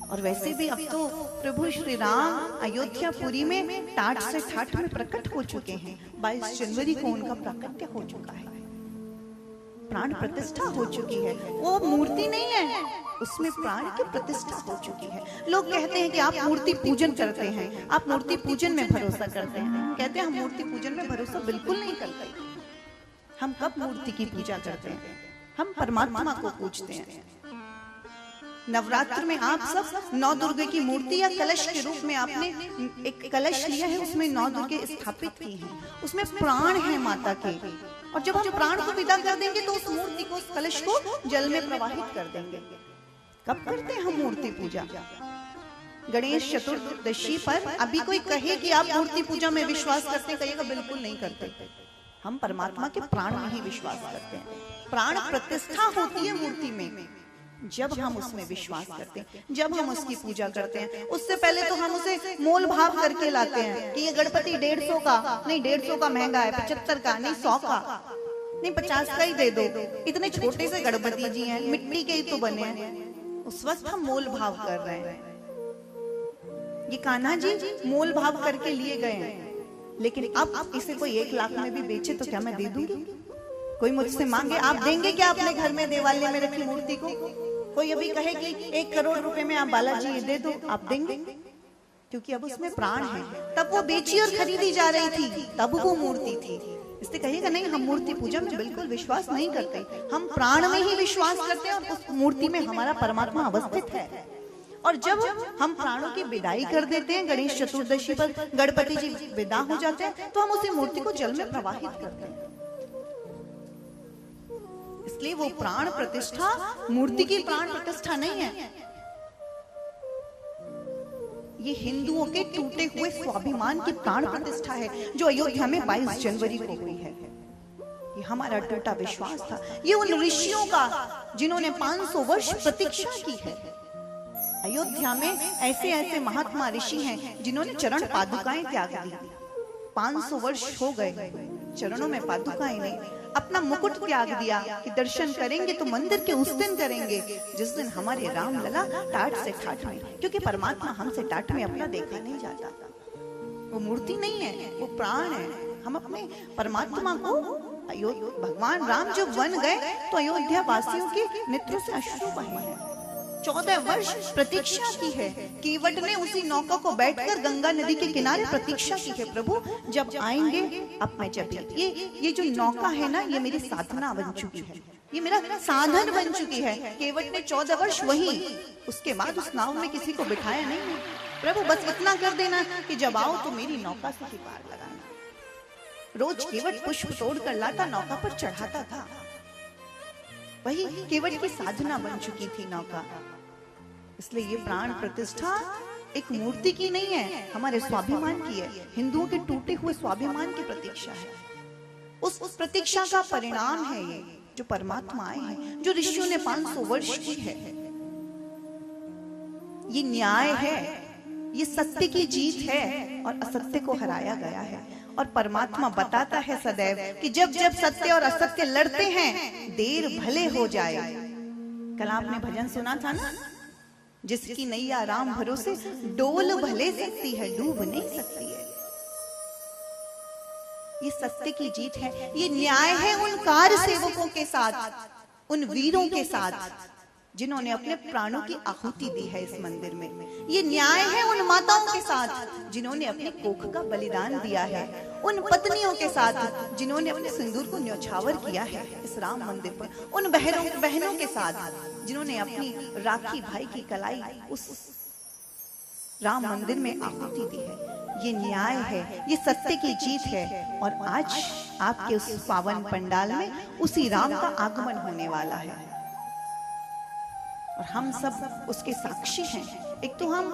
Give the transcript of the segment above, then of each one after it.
और वैसे भी अब तो प्रभु श्री राम अयोध्यापुरी में टाट से ठाठ में प्रकट हो चुके हैं। 22 जनवरी को उनका प्राकट्य हो चुका है, प्राण प्रतिष्ठा हो चुकी है। वो मूर्ति नहीं है, उसमें प्राण की प्रतिष्ठा हो चुकी है। लोग कहते हैं कि आप मूर्ति पूजन करते हैं, आप मूर्ति पूजन में भरोसा करते हैं। कहते हैं हम मूर्ति पूजन में भरोसा बिल्कुल नहीं करते। हम कब मूर्ति की पूजा करते हैं? हम परमात्मा को पूजते हैं। नवरात्र में आप सब नौ दुर्गे की मूर्ति या कलश के रूप में आपने एक कलश लिया है, उसमें नौ दुर्गे स्थापित की हैं, उसमें प्राण है माता के। और जब हम प्राण को विदा कर देंगे तो उस मूर्ति को, उस कलश को जल में प्रवाहित कर देंगे। कब करते हैं हम मूर्ति पूजा? गणेश चतुर्दशी पर। अभी कोई कहे कि आप मूर्ति पूजा में विश्वास करते हैं, कहिएगा बिल्कुल नहीं करते। हम परमात्मा के प्राण में ही विश्वास करते हैं। प्राण प्रतिष्ठा होती है मूर्ति में जब हम उसमें विश्वास करते हैं, जब हम उसकी पूजा करते हैं। उससे पहले तो हम उसे मोल भाव करके लाते हैं कि ये गणपति 150 का नहीं, 150 का महंगा है, 75 का नहीं, 100 का नहीं, 50 का ही दे दो। इतने छोटे से गणपति जी हैं, मिट्टी के ही तो बने हैं। उस वक्त हम मोल भाव कर रहे हैं। ये कान्हा जी मोल भाव करके लिए गए हैं, लेकिन अब इसे कोई 1 लाख में भी बेचे तो क्या मैं दे दूंगी? कोई मुझसे मांगे, आप देंगे क्या अपने घर में देवालय में रखी मूर्ति को? कोई अभी कहे कि 1 करोड़ रुपए में आप बालाजी ये दे दो, आप देंगे? क्योंकि अब उसमें प्राण है। तब वो बेची और खरीदी जा रही थी, तब वो मूर्ति थी। इसलिए कहिएगा नहीं, हम मूर्ति पूजा में बिल्कुल विश्वास नहीं करते। हम प्राण में ही विश्वास करते हैं और उस मूर्ति में हमारा परमात्मा अवस्थित है। और जब हम प्राणों की विदाई कर देते हैं, गणेश चतुर्दशी पर गणपति जी विदा हो जाते हैं, तो हम उसी मूर्ति को जल में प्रवाहित करते हैं। इसलिए वो प्राण प्रतिष्ठा मूर्ति की प्राण प्रतिष्ठा नहीं है। ये हिंदुओं के टूटे हुए स्वाभिमान की प्राण प्रतिष्ठा है, जो अयोध्या में 22 जनवरी को हुई है। ये हमारा टूटा विश्वास था। ये उन ऋषियों का जिन्होंने 500 वर्ष प्रतीक्षा की है। अयोध्या में ऐसे ऐसे महात्मा ऋषि हैं जिन्होंने चरण पादुकाएं त्याग दी। 500 वर्ष हो गए, चरणों में पादुकाएं नहीं, अपना मुकुट त्याग दिया कि दर्शन करेंगे तो मंदिर के उस दिन करेंगे जिस दिन हमारे राम लला टाट से ठाठ में, क्योंकि परमात्मा हमसे टाट में अपना देखा नहीं जाता। वो मूर्ति नहीं है, वो प्राण है। हम अपने परमात्मा को, भगवान राम जब वन गए तो अयोध्या वासियों के नेत्रों से अश्रु बहे हैं। 14 वर्ष प्रतीक्षा की है। केवट ने उसी नौका को बैठकर गंगा नदी के किनारे प्रतीक्षा की है, प्रभु जब आएंगे अब मैं जब ये जो नौका है ना, ये मेरी साधना बन चुकी है, ये मेरा साधन बन चुकी है। केवट ने 14 वर्ष वही, उसके बाद उस नाव में किसी को बिठाया नहीं है। प्रभु बस इतना कर देना कि जब आओ तो मेरी नौका से ही पार लगाना। रोज केवट पुष्प तोड़ कर लाता, नौका पर चढ़ाता था। वही केवट की साधना बन चुकी थी नौका। इसलिए ये प्राण प्रतिष्ठा एक मूर्ति की नहीं है, हमारे स्वाभिमान की है। हिंदुओं के टूटे हुए स्वाभिमान की प्रतीक्षा है। उस प्रतीक्षा का परिणाम है ये, जो परमात्मा आए हैं, जो ऋषियों ने 500 वर्ष की है। ये न्याय है, ये सत्य की जीत है और असत्य को हराया गया है। और परमात्मा बताता है सदैव कि जब जब सत्य और असत्य लड़ते हैं, देर भले हो जाए। कल आपने भजन सुना था ना, जिसकी नैया राम भरोसे डोल भले सकती है, डूब नहीं सकती है। ये सत्य की जीत है, ये न्याय है उन कार सेवकों के साथ, उन वीरों के साथ जिन्होंने अपने प्राणों की आहुति दी है इस मंदिर में। ये न्याय है उन माताओं के साथ जिन्होंने अपने कोख का बलिदान दिया है, उन पत्नियों के साथ जिन्होंने अपने सिंदूर को न्यौछावर किया है इस राम मंदिर पर, उन बहनों के साथ जिन्होंने अपनी राखी भाई की कलाई उस राम मंदिर में आहुति दी है। ये न्याय है, ये सत्य की जीत है। और आज आपके उस पावन पंडाल में उसी राम का आगमन होने वाला है और हम सब उसके साक्षी हैं। एक तो हम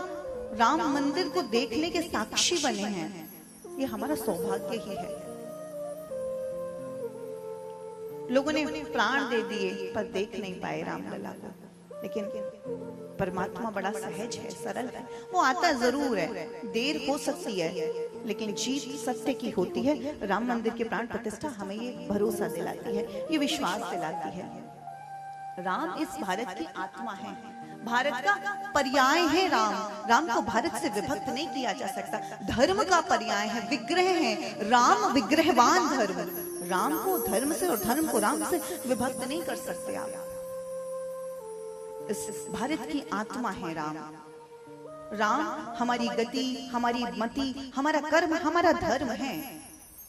राम मंदिर को देखने के साक्षी बने हैं, ये हमारा सौभाग्य ही है। लोगों ने प्राण दे दिए पर देख नहीं पाए रामलला को, लेकिन परमात्मा बड़ा सहज है, सरल है। वो आता जरूर है, देर हो सकती है, लेकिन जीत सत्य की होती है। राम मंदिर की प्राण प्रतिष्ठा हमें ये भरोसा दिलाती है, ये विश्वास दिलाती है। राम इस भारत की आत्मा है। भारत का पर्याय है राम। राम को भारत से विभक्त नहीं किया जा सकता। धर्म का पर्याय है, विग्रह है। राम विग्रहवान धर्म। राम को धर्म से और धर्म को राम से विभक्त नहीं कर सकते आप। इस भारत की आत्मा है राम। राम हमारी गति, हमारी मति, हमारा कर्म, हमारा धर्म है।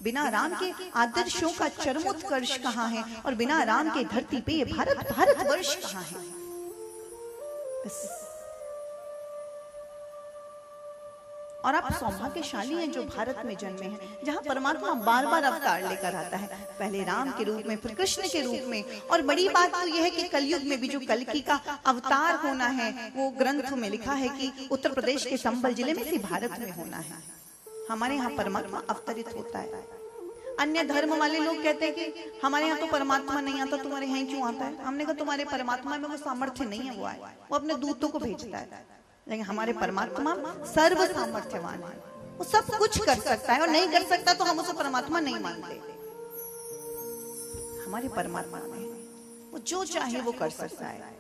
बिना राम के आदर्शों का चरमोत्कर्ष कहाँ है, और बिना राम के धरती पे ये भारतवर्ष कहाँ है। और आप सौभाग्यशाली हैं जो भारत में जन्मे हैं, जहां परमात्मा बार बार अवतार लेकर आता है, पहले राम के रूप में, फिर कृष्ण के रूप में। और बड़ी बात तो यह है कि कलयुग में भी जो कल्कि का अवतार होना है, वो ग्रंथ में लिखा है कि उत्तर प्रदेश के संबल जिले में से भारत में होना है। हमारे यहाँ परमात्मा अवतरित होता है। अन्य धर्म वाले लोग कहते हैं कि हमारे यहाँ तो परमात्मा नहीं आता, तुम्हारे यहाँ क्यों आता है? हमने कहा तुम्हारे परमात्मा में वो सामर्थ्य नहीं है, वो आए, वो अपने दूतों को भेजता है। लेकिन हमारे परमात्मा सर्व सामर्थ्यवान है, वो सब कुछ कर सकता है, और नहीं कर सकता तो हम उसे परमात्मा नहीं मानते। हमारे परमात्मा में वो जो चाहे वो कर सकता है।